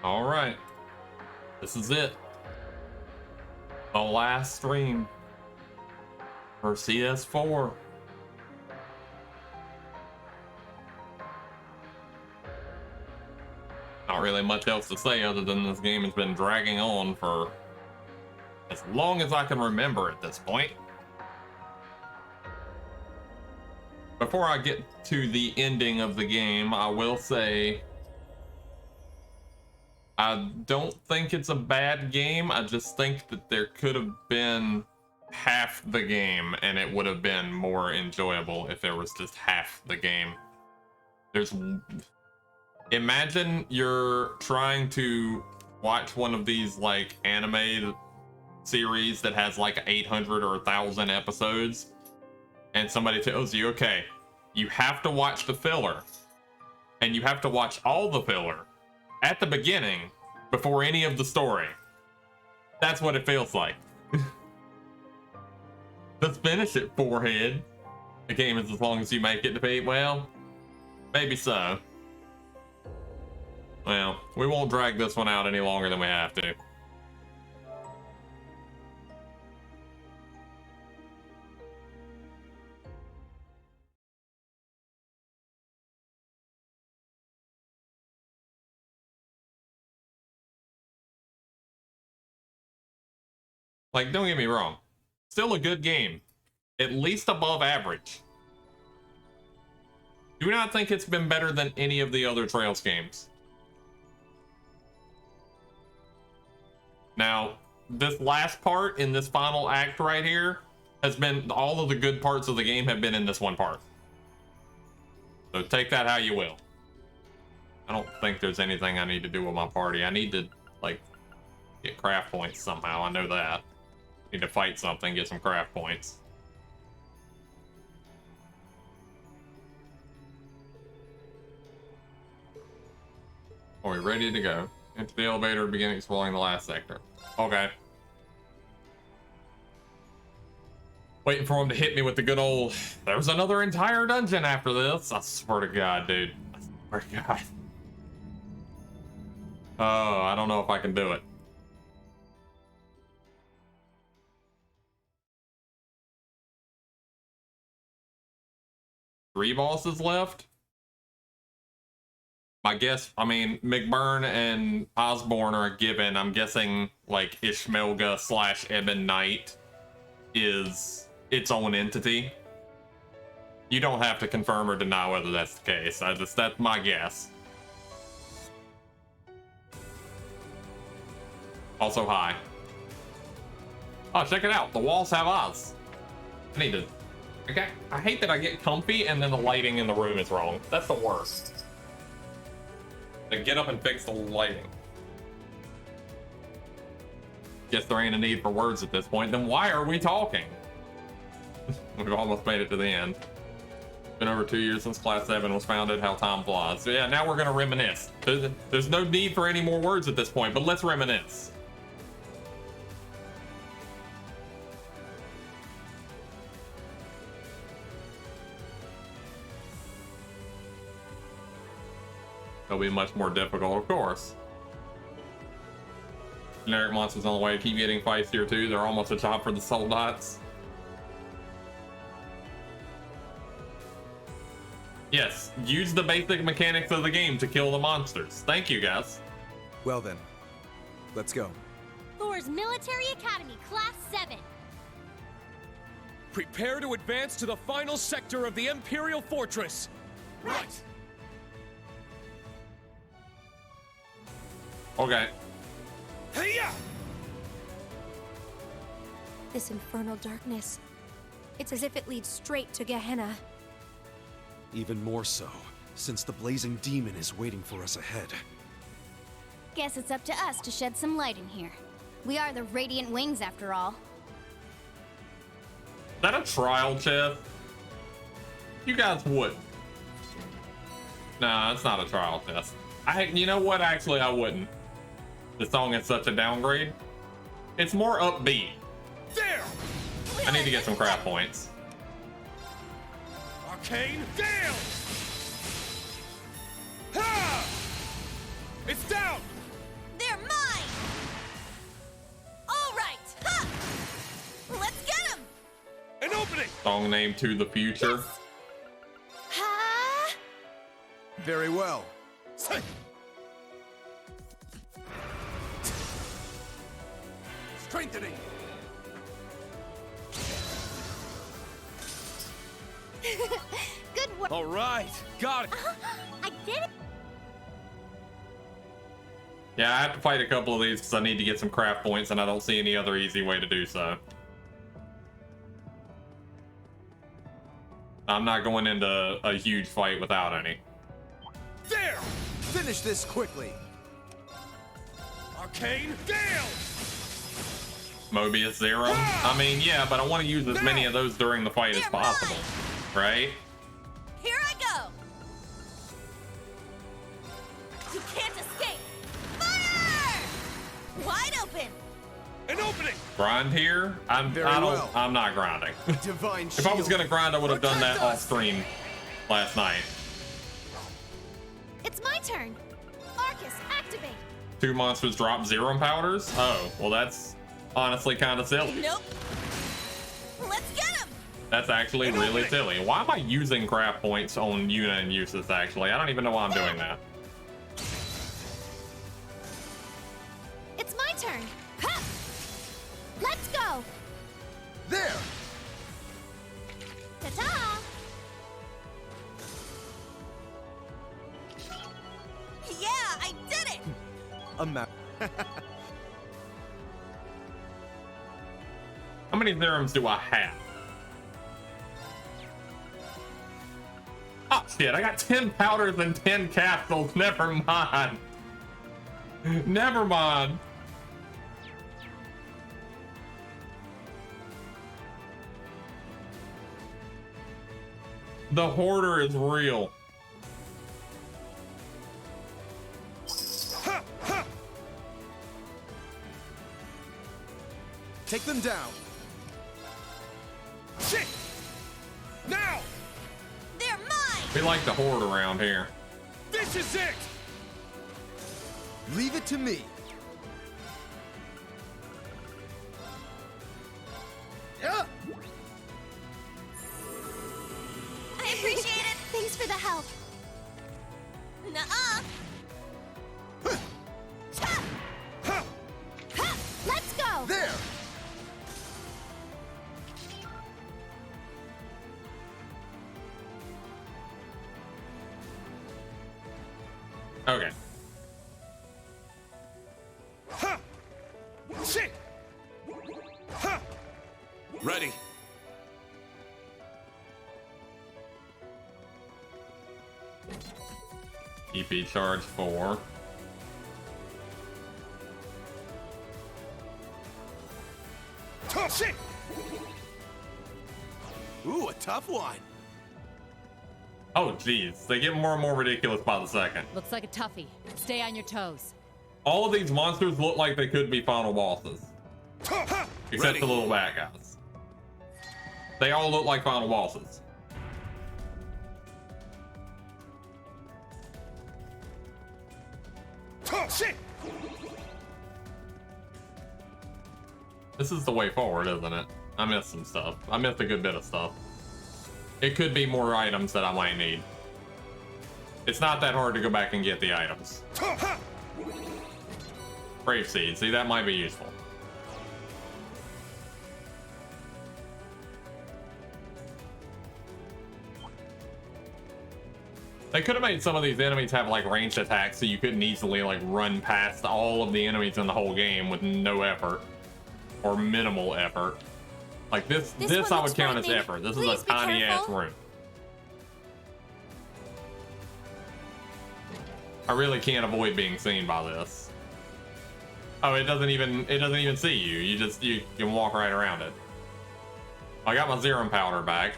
All right, this is it. The last stream for CS4. Not really much else to say other than this game has been dragging on for as long as I can remember at this point. Before I get to the ending of the game, I will say I don't think it's a bad game. I just think that there could have been half the game and it would have been more enjoyable if there was just half the game. Imagine you're trying to watch one of these like anime series that has like 800 or 1,000 episodes, and somebody tells you, okay, you have to watch the filler, and you have to watch all the filler at the beginning before any of the story. That's what it feels like. Just finish it, forehead. The game is as long as you make it to be. Well, maybe so. Well, we won't drag this one out any longer than we have to. Like, don't get me wrong. Still a good game. At least above average. Do not think it's been better than any of the other Trails games. Now, this last part in this final act right here has been, all of the good parts of the game have been in this one part. So take that how you will. I don't think there's anything I need to do with my party. I need to, like, get craft points somehow. I know that. Need to fight something, get some craft points. Are we ready to go? Enter the elevator, begin exploring the last sector. Okay. Waiting for him to hit me with the good old... There's another entire dungeon after this. I swear to God, dude. I swear to God. Oh, I don't know if I can do it. Three bosses left? My guess, I mean, McBurn and Osborne are a given. I'm guessing, like, Ishmelga / Ebon Knight is its own entity. You don't have to confirm or deny whether that's the case. That's my guess. Also, hi. Oh, check it out. The walls have eyes. I need to... Okay. I hate that I get comfy and then the lighting in the room is wrong. That's the worst. Get up and fix the lighting. Guess there ain't a need for words at this point. Then why are we talking? We've almost made it to the end. Been over 2 years since Class 7 was founded. How time flies. So yeah, now we're gonna reminisce. There's no need for any more words at this point, but let's reminisce. It'll be much more difficult, of course. Generic monsters on the way. Keep getting fights here too. They're almost a job for the soldats. Yes, use the basic mechanics of the game to kill the monsters. Thank you, guys. Well then, let's go. Thor's Military Academy, Class 7. Prepare to advance to the final sector of the Imperial Fortress. Right. Okay. Hey-ya! This infernal darkness. It's as if it leads straight to Gehenna. Even more so, since the blazing demon is waiting for us ahead. Guess it's up to us to shed some light in here. We are the Radiant Wings, after all. Is that a trial chest? You guys would. Nah, it's not a trial test. You know what? Actually, I wouldn't. The song is such a downgrade. It's more upbeat. There! I need to get some craft points. Arcane Gale! Ha! It's down! Song name To the Future. Ha! Very well. Strengthening. Good work. All right, got it. I did it. Yeah, I have to fight a couple of these because I need to get some craft points, and I don't see any other easy way to do so. I'm not going into a huge fight without any. There! Finish this quickly. Arcane Gale! Mobius Zero? I mean, yeah, but I want to use as many of those during the fight as possible, right? Here I go. You can't escape. Fire! Wide open. An opening! Grind here? I'm not grinding. Divine If I was shield. gonna grind, I would have done that off stream last night. It's my turn. Arcus, activate. 2 monsters drop Zero powders? Oh, well that's honestly kind of silly. Nope. Let's get him. That's actually really silly. Why am I using craft points on Yuna and Usus, actually? I don't even know why I'm doing that. It's my turn. Ha! Let's go. There. Ta-ta! Yeah, I did it! A map. How many Zerums do I have? Oh shit, I got 10 powders and 10 capsules. Never mind. Never mind. The hoarder is real. Take them down. Shit! Now! They're mine! We like to hoard around here. This is it! Leave it to me. I appreciate it! Thanks for the help. Nuh-uh! Ha! Ha! Let's go! There. Okay. Ha! Shit! Ha! Ready. EP charge 4. Oh, shit! Ooh, a tough one. Oh geez, they get more and more ridiculous by the second. Looks like a toughie. Stay on your toes. All of these monsters look like they could be final bosses. Ha! Except the little bad guys. They all look like final bosses. Oh, shit! This is the way forward, isn't it? I missed some stuff. I missed a good bit of stuff. It could be more items that I might need. It's not that hard to go back and get the items. Ha! Brave Seed, see, that might be useful. They could have made some of these enemies have like ranged attacks so you couldn't easily like run past all of the enemies in the whole game with no effort or minimal effort. Like this This I one would looks count as frightening. effort. This is Please a be tiny ass careful. room. I really can't avoid being seen by this. Oh, it doesn't even see you. You can walk right around it. I got my Zerum powder back.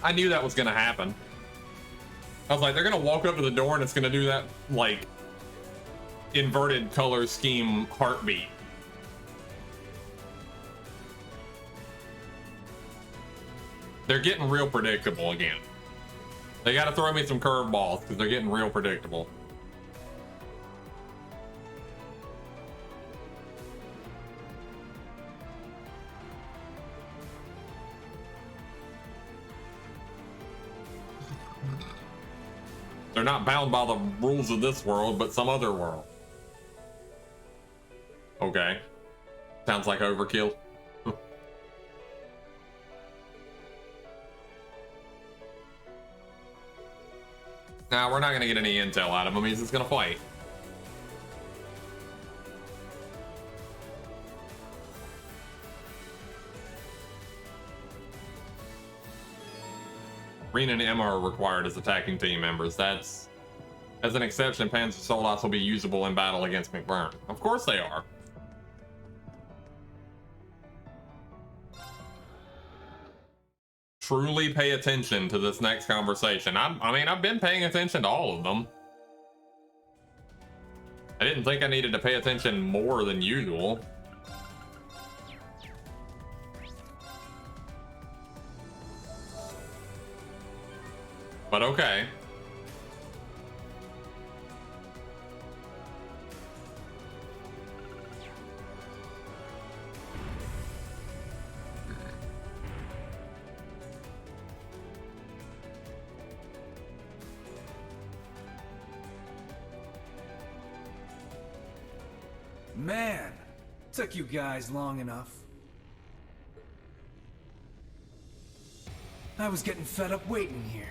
I knew that was gonna happen. I was like, they're gonna walk up to the door and it's gonna do that, like, inverted color scheme heartbeat. They're getting real predictable again. They gotta throw me some curveballs because they're getting real predictable. They're not bound by the rules of this world, but some other world. Okay. Sounds like overkill. Nah, we're not gonna get any intel out of him. He's just gonna fight. Reen and Emma are required as attacking team members. That's, as an exception, Panzer Soldaten will be usable in battle against McBurn. Of course they are. Truly pay attention to this next conversation. I mean, I've been paying attention to all of them. I didn't think I needed to pay attention more than usual. But okay. Man, took you guys long enough. I was getting fed up waiting here.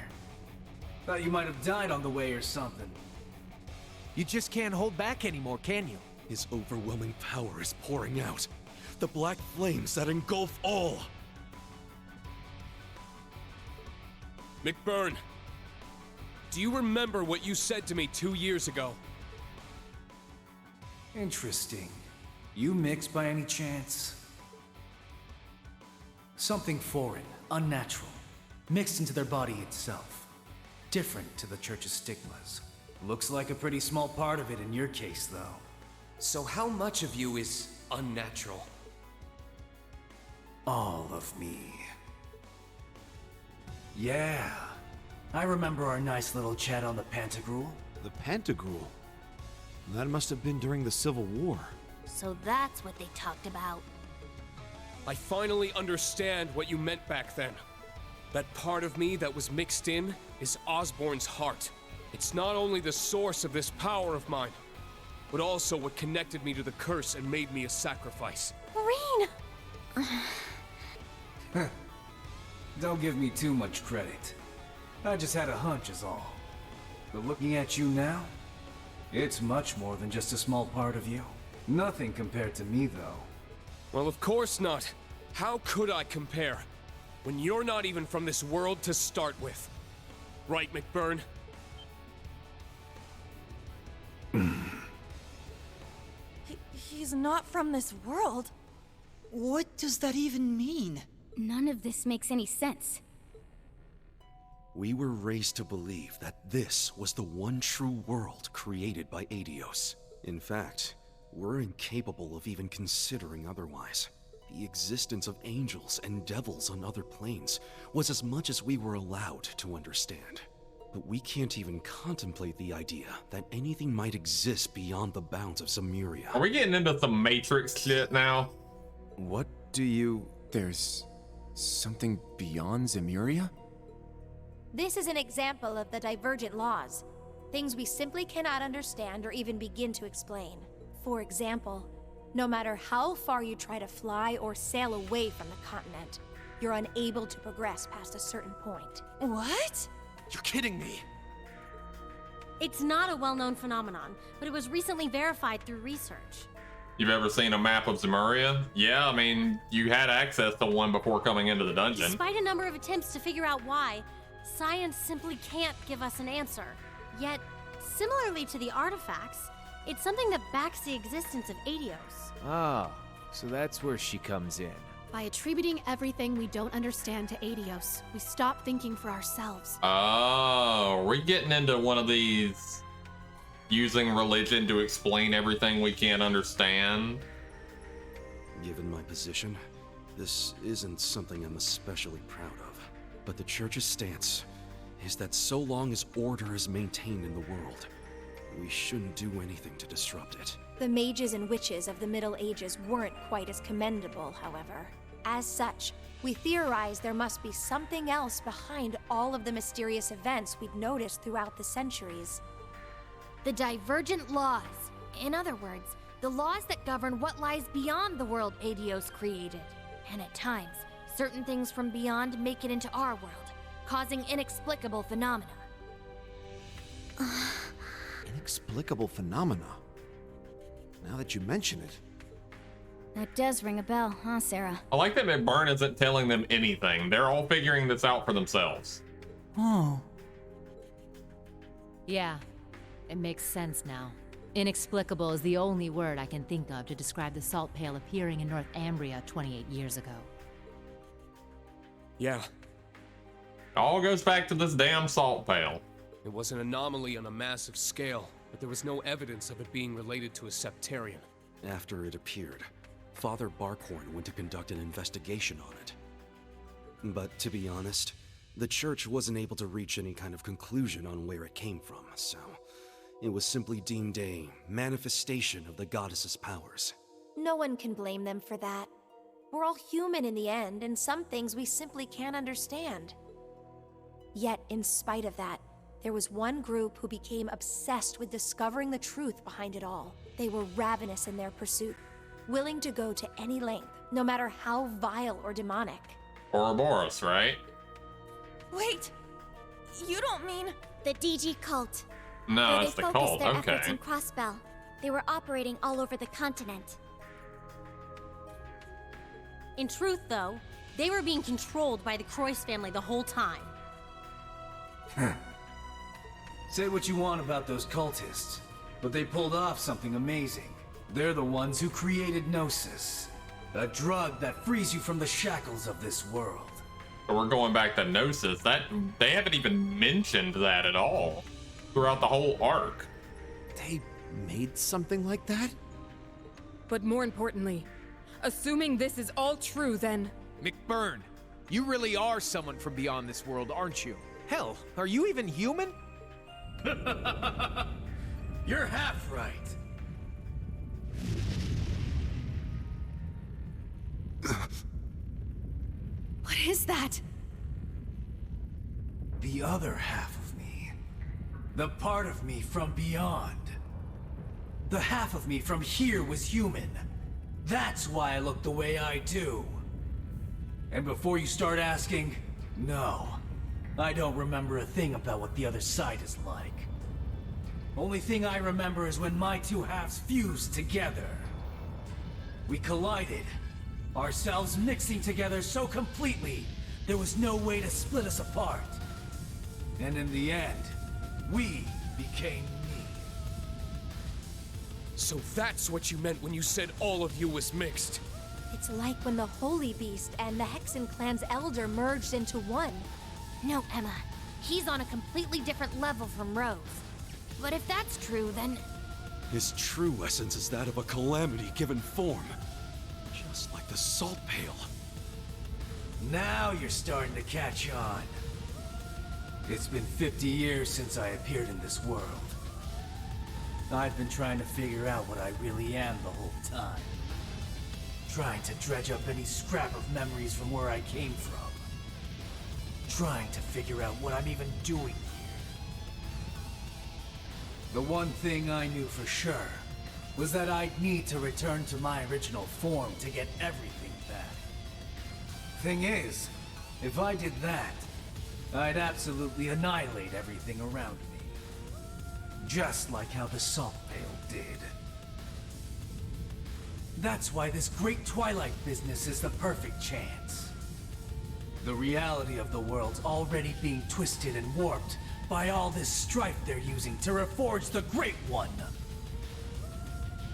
Thought you might have died on the way or something. You just can't hold back anymore, can you? His overwhelming power is pouring out. The black flames that engulf all. McBurn, do you remember what you said to me 2 years ago? Interesting. You mix by any chance? Something foreign, unnatural, mixed into their body itself. Different to the Church's stigmas. Looks like a pretty small part of it in your case, though. So how much of you is unnatural? All of me. Yeah. I remember our nice little chat on the Pantagruel. The Pantagruel? That must have been during the Civil War. So that's what they talked about. I finally understand what you meant back then. That part of me that was mixed in is Osborn's heart. It's not only the source of this power of mine, but also what connected me to the curse and made me a sacrifice. Reen! Don't give me too much credit. I just had a hunch is all. But looking at you now, it's much more than just a small part of you. Nothing compared to me, though. Well, of course not. How could I compare? When you're not even from this world to start with. Right, McBurn? He's not from this world. What does that even mean? None of this makes any sense. We were raised to believe that this was the one true world created by Adios. In fact, we're incapable of even considering otherwise. The existence of angels and devils on other planes was as much as we were allowed to understand. But we can't even contemplate the idea that anything might exist beyond the bounds of Zemuria. Are we getting into some Matrix shit now? What do you... There's something beyond Zemuria? This is an example of the divergent laws. Things we simply cannot understand or even begin to explain. For example, no matter how far you try to fly or sail away from the continent, you're unable to progress past a certain point. What? You're kidding me! It's not a well-known phenomenon, but it was recently verified through research. You've ever seen a map of Zemuria? Yeah, I mean, you had access to one before coming into the dungeon. Despite a number of attempts to figure out why, science simply can't give us an answer. Yet, similarly to the artifacts, it's something that backs the existence of Adios. Ah, so that's where she comes in. By attributing everything we don't understand to Adios, we stop thinking for ourselves. Oh, we're getting into one of these using religion to explain everything we can't understand. Given my position, this isn't something I'm especially proud of. But the Church's stance is that so long as order is maintained in the world, we shouldn't do anything to disrupt it. The mages and witches of the Middle Ages weren't quite as commendable, however. As such, we theorize there must be something else behind all of the mysterious events we'd noticed throughout the centuries. The divergent laws. In other words, the laws that govern what lies beyond the world Adios created. And at times, certain things from beyond make it into our world, causing inexplicable phenomena. Inexplicable phenomena. Now that you mention it. That does ring a bell, huh, Sarah? I like that McBurn isn't telling them anything. They're all figuring this out for themselves. Oh. Yeah, it makes sense now. Inexplicable is the only word I can think of to describe the salt pail appearing in Northumbria 28 years ago. Yeah, It all goes back to this damn salt pail. it was an anomaly on a massive scale, but there was no evidence of it being related to a septarian. After it appeared, Father Barkhorn went to conduct an investigation on it. But to be honest, the Church wasn't able to reach any kind of conclusion on where it came from, so it was simply deemed a manifestation of the goddess's powers. No one can blame them for that. We're all human in the end, and some things we simply can't understand. Yet, in spite of that, there was one group who became obsessed with discovering the truth behind it all. They were ravenous in their pursuit, willing to go to any length, no matter how vile or demonic. Ouroboros, right? Wait, you don't mean... The DG cult. No, Where it's they the focused cult. their Okay. efforts in Crossbell. They were operating all over the continent. In truth, though, they were being controlled by the Croix family the whole time. Say what you want about those cultists, but they pulled off something amazing. They're the ones who created Gnosis, a drug that frees you from the shackles of this world. So we're going back to Gnosis. That they haven't even mentioned that at all throughout the whole arc. They made something like that? But more importantly, assuming this is all true, then... McBurn, you really are someone from beyond this world, aren't you? Hell, are you even human? You're half right. What is that? The other half of me. The part of me from beyond. The half of me from here was human. That's why I look the way I do. And before you start asking, no. I don't remember a thing about what the other side is like. Only thing I remember is when my two halves fused together. We collided, ourselves mixing together so completely, there was no way to split us apart. And in the end, we became me. So that's what you meant when you said all of you was mixed. It's like when the Holy Beast and the Hexen clan's elder merged into one. No, Emma. He's on a completely different level from Rose. But if that's true, then... His true essence is that of a calamity given form. Just like the salt pail. Now you're starting to catch on. It's been 50 years since I appeared in this world. I've been trying to figure out what I really am the whole time. Trying to dredge up any scrap of memories from where I came from. Trying to figure out what I'm even doing here. The one thing I knew for sure was that I'd need to return to my original form to get everything back. Thing is, if I did that, I'd absolutely annihilate everything around me. Just like how the salt pail did. That's why this great Twilight business is the perfect chance. The reality of the world's already being twisted and warped by all this strife they're using to reforge the Great One.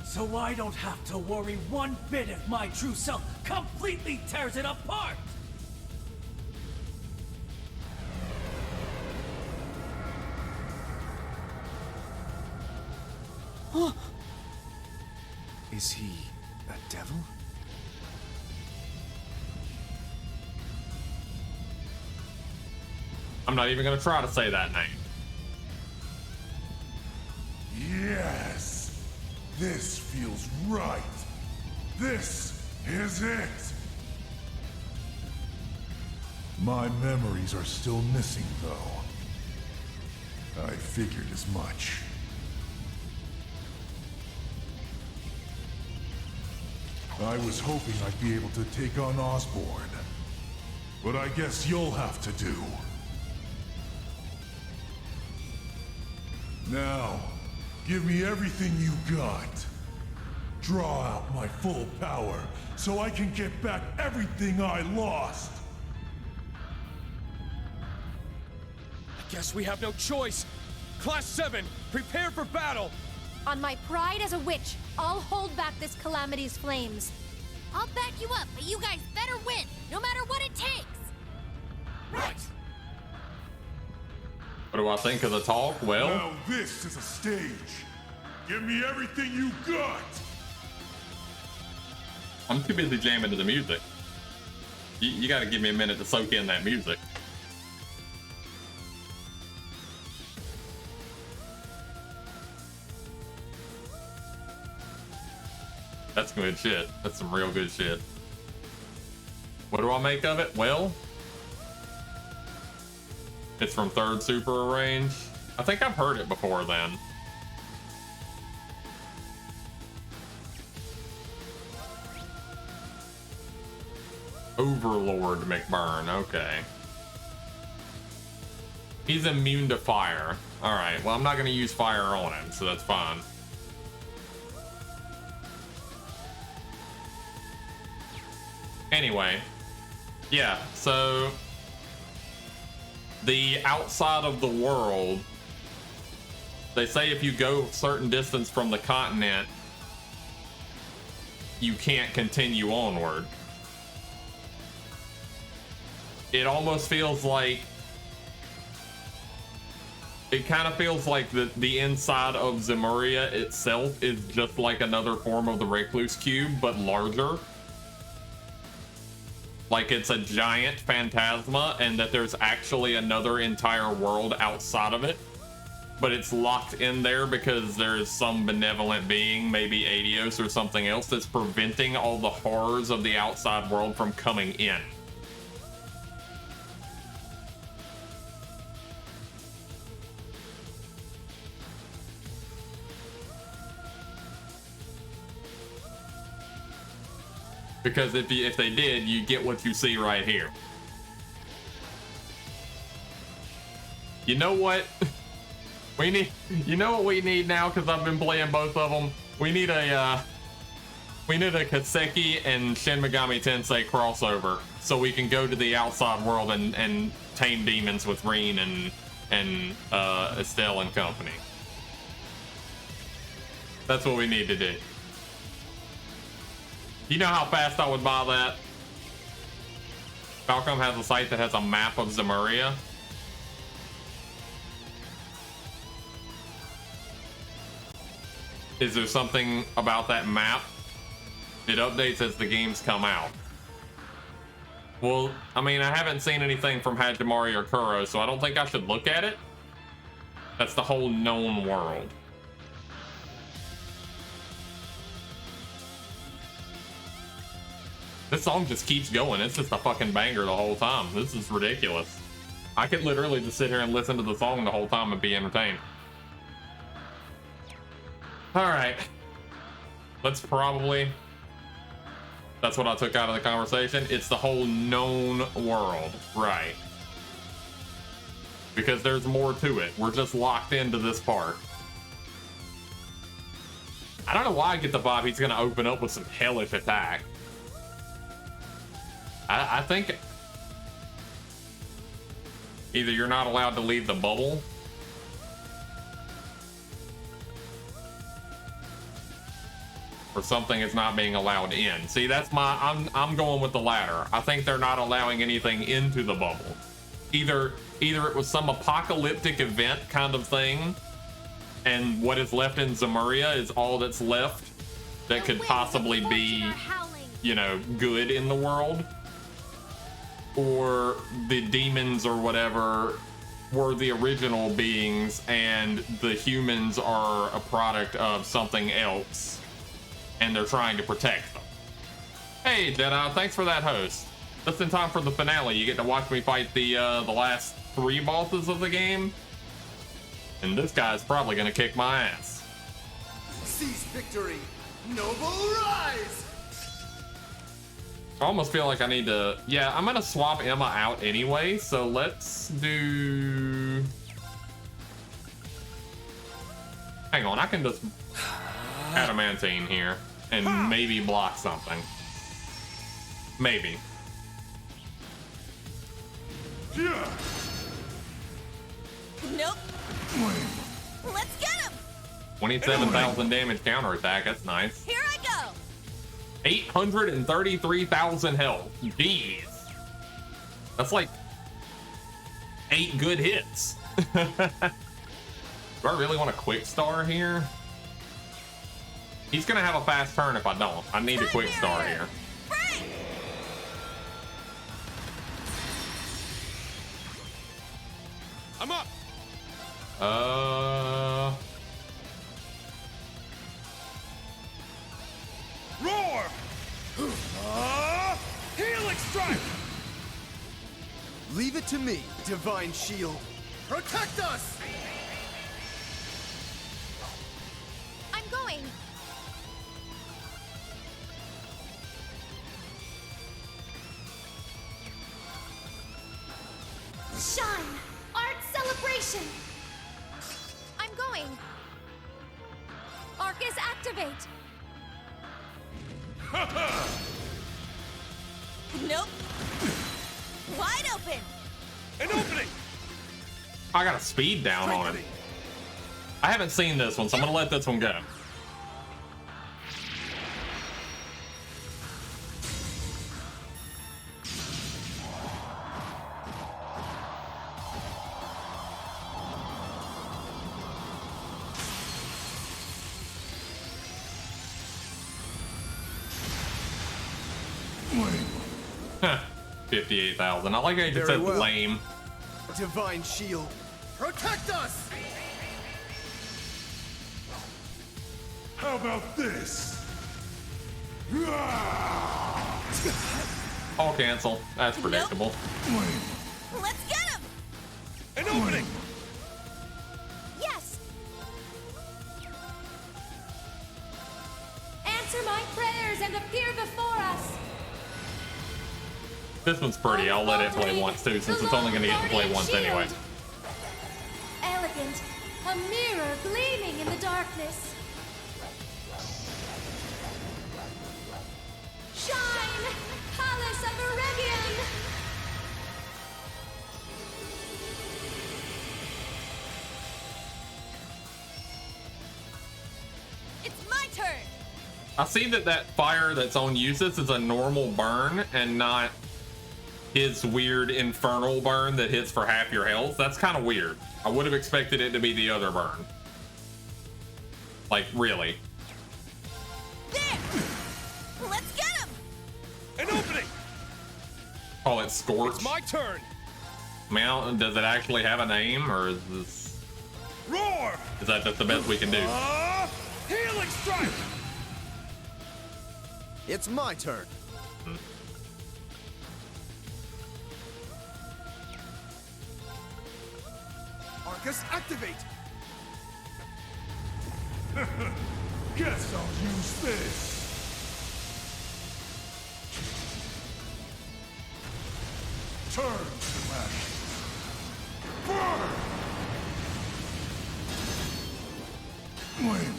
So I don't have to worry one bit if my true self completely tears it apart! Is he a devil? I'm not even gonna try to say that name. Yes! This feels right! This is it! My memories are still missing, though. I figured as much. I was hoping I'd be able to take on Osborn. But I guess you'll have to do. Now, give me everything you got. Draw out my full power so I can get back everything I lost. I guess we have no choice. Class 7, prepare for battle! On my pride as a witch, I'll hold back this calamity's flames. I'll back you up, but you guys better win, no matter what it takes! Right! What do I think of the talk? Well, now this is a stage. Give me everything you got. I'm too busy jamming to the music. You gotta give me a minute to soak in that music. That's good shit. That's some real good shit. What do I make of it? Well, it's from Third Super Arrange. I think I've heard it before then. Overlord McBurn, okay. He's immune to fire. Alright, well I'm not gonna use fire on him, so that's fine. Anyway, yeah, so the outside of the world, they say if you go a certain distance from the continent, you can't continue onward. It almost feels like, it kind of feels like the inside of Zemuria itself is just like another form of the Recluse Cube, but larger. Like it's a giant phantasma and that there's actually another entire world outside of it. But it's locked in there because there's some benevolent being, maybe Adios or something else, that's preventing all the horrors of the outside world from coming in. Because if they did, you get what you see right here. You know what? We need, you know what we need now, because I've been playing both of them? We need a Kaseki and Shin Megami Tensei crossover, so we can go to the outside world and tame demons with Reen and Estelle and company. That's what we need to do. You know how fast I would buy that? Falcom has a site that has a map of Zemuria. Is there something about that map? It updates as the games come out. Well, I mean, I haven't seen anything from Hajimari or Kuro, so I don't think I should look at it. That's the whole known world. This song just keeps going. It's just a fucking banger the whole time. This is ridiculous. I could literally just sit here and listen to the song the whole time and be entertained. Alright. Let's probably... That's what I took out of the conversation. It's the whole known world. Right. Because there's more to it. We're just locked into this part. I don't know why I get the vibe he's gonna open up with some hellish attack. I think either you're not allowed to leave the bubble, or something is not being allowed in. See, that's I'm going with the latter. I think they're not allowing anything into the bubble. Either it was some apocalyptic event kind of thing, and what is left in Zemuria is all that's left that could possibly be, you know, good in the world, or the demons or whatever were the original beings and the humans are a product of something else and they're trying to protect them. Hey Dead-Eye, thanks for that host. Just in time for the finale. You get to watch me fight the last 3 bosses of the game, and this guy's probably gonna kick my ass. Seize victory, noble rise! I almost feel like I need to... Yeah, I'm gonna swap Emma out anyway, so let's do... Hang on, I can just adamantine here and maybe block something. Maybe. Yeah. Nope. Let's get him! 27,000 damage counterattack, that's nice. Here I go! 833,000 health. Jeez. That's like 8 good hits. Do I really want a quick star here? He's gonna have a fast turn if I don't. I need a quick star here. I'm up. Roar! Healing strike! Leave it to me, Divine Shield. Protect us! I'm going. Shine! Art celebration! I'm going. Arcus activate. Nope. Wide open. An opening. I got a speed down on him. I haven't seen this one, so I'm gonna let this one go. Huh. 58,000. I like how you just said lame. Divine Shield. Protect us! How about this? All cancel. That's predictable. Let's get him! An opening! Yes! Answer my prayers and appear before us! This one's pretty. I'll let it play once too, since it's only gonna get to play once anyway. Elegant, a mirror gleaming in the darkness. Shine, Palace of Arabian! It's my turn! I see that fire that's on Eustace is a normal burn and not his weird infernal burn that hits for half your health. That's kind of weird. I would have expected it to be the other burn. Like, really. There! Let's get him! An opening! Call it Scorch. It's my turn! Now, does it actually have a name, or is this... Roar! Is that just the best we can do? Healing strike! It's my turn. Arcus activate! Guess I'll use this. Turn to ashes. Burn! Flame.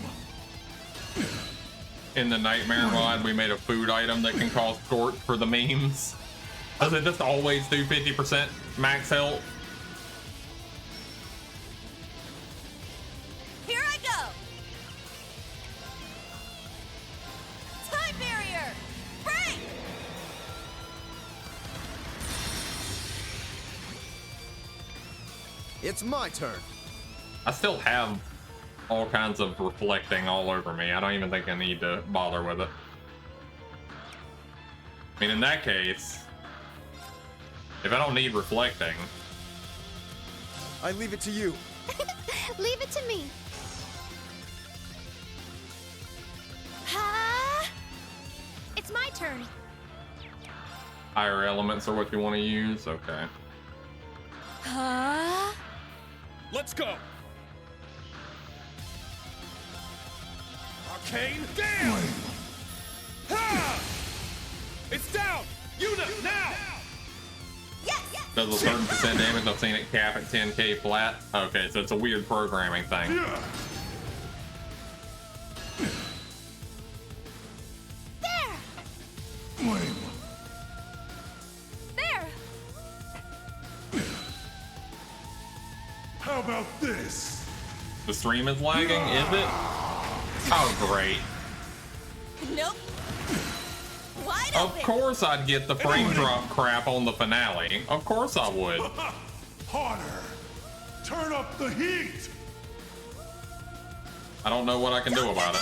In the Nightmare mod, we made a food item that can cause Scorch for the memes. Does it just always do 50% max health? Here I go! It's my turn. I still have all kinds of reflecting all over me. I don't even think I need to bother with it. I mean, in that case, if I don't need reflecting, I leave it to you. Leave it to me. It's my turn. higher elements are what you want to use. Okay. Let's go. Arcane down. Ha! It's down. Yuna now. Does a certain percent damage. I've seen it cap at 10k flat. Okay, so it's a weird programming thing. There. There. How about this? The stream is lagging, is it? Oh, great. Nope. Wide Of open. course I'd get the frame drop crap on the finale. Of course I would. Harder. Turn up the heat. I don't know what I can do about it.